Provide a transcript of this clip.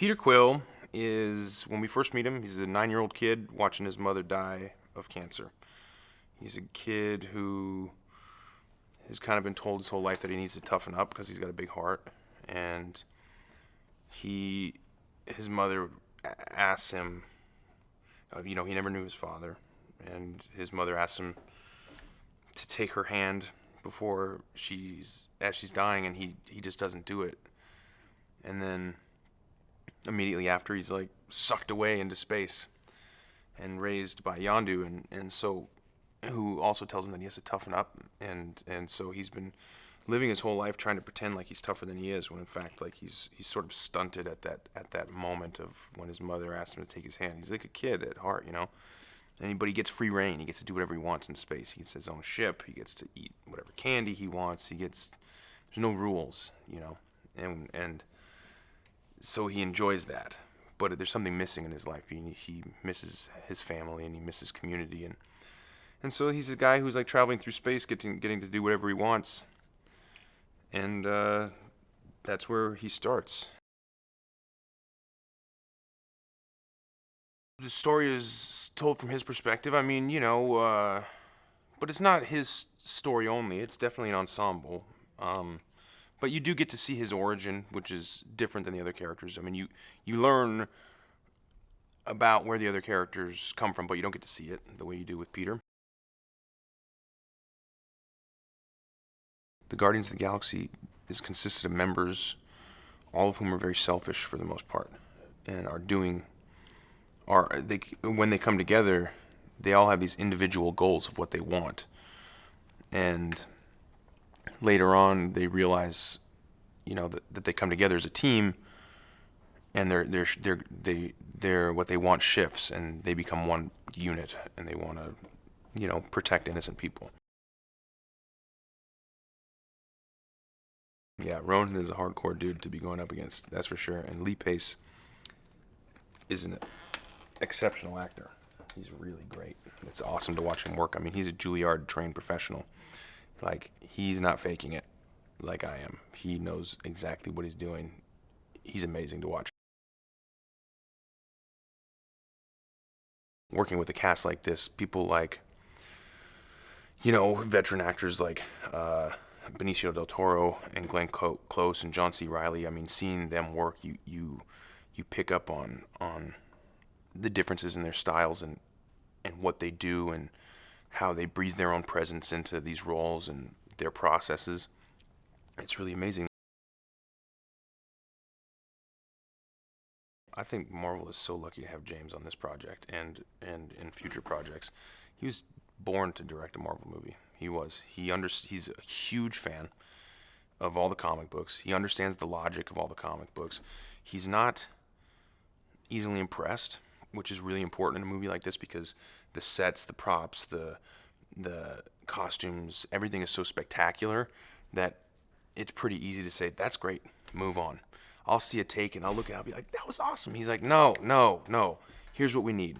Peter Quill is, when we first meet him, he's a 9-year-old kid watching his mother die of cancer. He's a kid who has kind of been told his whole life that he needs to toughen up because he's got a big heart. And his mother asks him, he never knew his father. And his mother asks him to take her hand as she's dying, and he just doesn't do it. And then immediately after, he's like sucked away into space and raised by Yondu, and so who also tells him that he has to toughen up, and so he's been living his whole life trying to pretend like he's tougher than he is, when in fact like he's sort of stunted at that moment of when his mother asked him to take his hand. He's like a kid at heart, but he gets free reign. He gets to do whatever he wants in space. He gets his own ship. He gets to eat whatever candy he wants. There's no rules, and so he enjoys that. But there's something missing in his life. He misses his family, and he misses community, and so he's a guy who's like traveling through space, getting to do whatever he wants, and that's where he starts. The story is told from his perspective. But it's not his story only. It's definitely an ensemble. But you do get to see his origin, which is different than the other characters. You learn about where the other characters come from, but you don't get to see it the way you do with Peter. The Guardians of the Galaxy is consisted of members, all of whom are very selfish for the most part, and when they come together, they all have these individual goals of what they want, and later on they realize, that they come together as a team, and they're what they want shifts, and they become one unit, and they want to, protect innocent people. Yeah, Ronan is a hardcore dude to be going up against, that's for sure. And Lee Pace is an exceptional actor. He's really great. It's awesome to watch him work. He's a Juilliard trained professional. Like, he's not faking it like I am. He knows exactly what he's doing. He's amazing to watch. Working with a cast like this, people like, veteran actors like Benicio del Toro and Glenn Close and John C. Reilly. Seeing them work, you pick up on the differences in their styles and what they do and how they breathe their own presence into these roles and their processes. It's really amazing. I think Marvel is so lucky to have James on this project and in future projects. He was born to direct a Marvel movie. He's a huge fan of all the comic books. He understands the logic of all the comic books. He's not easily impressed, which is really important in a movie like this, because the sets, the props, the costumes, everything is so spectacular that it's pretty easy to say, that's great, move on. I'll see a take and I'll look at it, I'll be like, that was awesome. He's like, no, here's what we need,